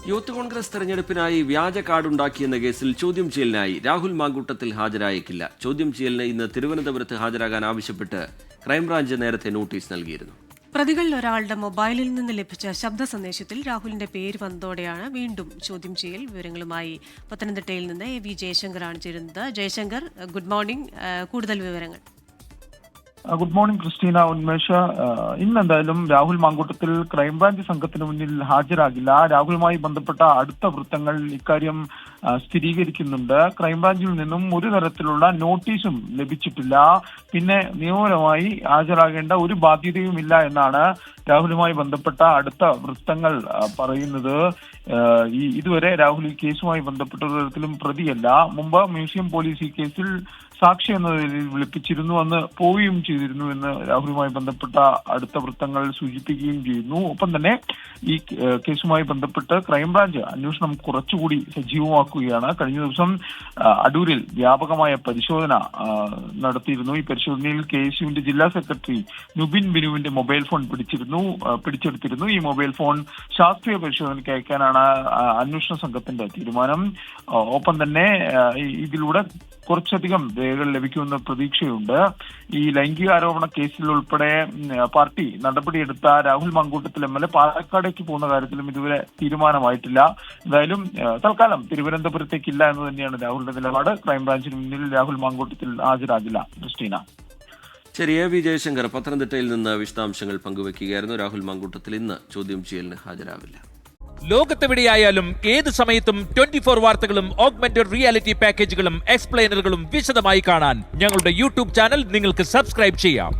Youth Congress തെരഞ്ഞെടുപ്പിനായി വ്യാജ കാർഡുണ്ടാക്കിയെന്ന കേസിൽ ചോദ്യം ചെയ്യലിനായി രാഹുൽ മാങ്കൂട്ടത്തിൽ ഹാജരായേക്കില്ല. ചോദ്യം ചെയ്യലിന് ഇന്ന് തിരുവനന്തപുരത്ത് ഹാജരാകാൻ ആവശ്യപ്പെട്ട് ക്രൈംബ്രാഞ്ച് നേരത്തെ നോട്ടീസ് നൽകിയിരുന്നു. പ്രതികളിൽ ഒരാളുടെ മൊബൈലിൽ നിന്ന് ലഭിച്ച ശബ്ദ സന്ദേശത്തിൽ രാഹുലിന്റെ പേര് വന്നതോടെയാണ് വീണ്ടും ചോദ്യം ചെയ്യൽ. വിവരങ്ങളുമായി പത്തനംതിട്ടയിൽ നിന്ന് എ വി ജയശങ്കറാണ് ചേരുന്നത്. Jayashankar, good morning. കൂടുതൽ വിവരങ്ങൾ. Good morning Christina, Unmesh. ഇന്നെന്തായാലും രാഹുൽ മാങ്കൂട്ടത്തിൽ ക്രൈംബ്രാഞ്ച് സംഘത്തിന് മുന്നിൽ ഹാജരാകില്ല. രാഹുലുമായി ബന്ധപ്പെട്ട അടുത്ത വൃത്തങ്ങൾ ഇക്കാര്യം സ്ഥിരീകരിക്കുന്നുണ്ട്. ക്രൈംബ്രാഞ്ചിൽ നിന്നും ഒരു തരത്തിലുള്ള നോട്ടീസും ലഭിച്ചിട്ടില്ല. പിന്നെ നിയമപരമായി ഹാജരാകേണ്ട ഒരു ബാധ്യതയുമില്ല എന്നാണ് രാഹുലുമായി ബന്ധപ്പെട്ട അടുത്ത വൃത്തങ്ങൾ പറയുന്നത്. ഇതുവരെ രാഹുൽ ഈ കേസുമായി ബന്ധപ്പെട്ട ഒരു തരത്തിലും പ്രതിയല്ല. മുമ്പ് മ്യൂസിയം പോലീസ് ഈ കേസിൽ സാക്ഷി എന്ന നിലയിൽ വിളിപ്പിച്ചിരുന്നു, അന്ന് പോവുകയും ചെയ്തിരുന്നു എന്ന് രാഹുലുമായി ബന്ധപ്പെട്ട അടുത്ത വൃത്തങ്ങൾ സൂചിപ്പിക്കുകയും ചെയ്യുന്നു. ഒപ്പം തന്നെ ഈ കേസുമായി ബന്ധപ്പെട്ട് ക്രൈംബ്രാഞ്ച് അന്വേഷണം കുറച്ചുകൂടി സജീവമാക്കുകയാണ്. കഴിഞ്ഞ ദിവസം അടൂരിൽ വ്യാപകമായ പരിശോധന നടത്തിയിരുന്നു. ഈ പരിശോധനയിൽ KSUവിന്റെ ജില്ലാ സെക്രട്ടറി നുബിൻ ബിനുവിന്റെ മൊബൈൽ ഫോൺ പിടിച്ചെടുത്തിരുന്നു. ഈ മൊബൈൽ ഫോൺ ശാസ്ത്രീയ പരിശോധനയ്ക്ക് അയക്കാനാണ് അന്വേഷണ സംഘത്തിന്റെ തീരുമാനം. ഒപ്പം തന്നെ ഇതിലൂടെ കുറച്ചധികം രേഖകൾ ലഭിക്കുമെന്ന പ്രതീക്ഷയുണ്ട്. ഈ ലൈംഗിക ആരോപണ കേസിൽ ഉൾപ്പെടെ പാർട്ടി നടപടിയെടുത്ത രാഹുൽ മാങ്കൂട്ടത്തിൽ MLA പാലക്കാടേക്ക് പോകുന്ന കാര്യത്തിലും ഇതുവരെ തീരുമാനമായിട്ടില്ല. എന്തായാലും തൽക്കാലം തിരുവനന്തപുരത്തേക്കില്ല എന്ന് തന്നെയാണ് രാഹുലിന്റെ നിലപാട്. ക്രൈംബ്രാഞ്ചിന് മുന്നിൽ രാഹുൽ മാങ്കൂട്ടത്തിൽ ഹാജരാകില്ല. ക്രിസ്റ്റീന. ശരി, എ വി ജയശങ്കർ പത്തനംതിട്ടയിൽ നിന്ന് വിശദാംശങ്ങൾ പങ്കുവയ്ക്കുകയായിരുന്നു. രാഹുൽ മാങ്കൂട്ടത്തിൽ ഇന്ന് ചോദ്യം ചെയ്യലിന് ഹാജരാവില്ല. ലോകത്തെവിടെയായാലും ഏത് സമയത്തും 24 വാർത്തകളും ഓഗ്മെന്റഡ് റിയാലിറ്റി പാക്കേജുകളും എക്സ്പ്ലെയിനറുകളും വിശദമായി കാണാൻ ഞങ്ങളുടെ യൂട്യൂബ് ചാനൽ നിങ്ങൾക്ക് സബ്സ്ക്രൈബ് ചെയ്യാം.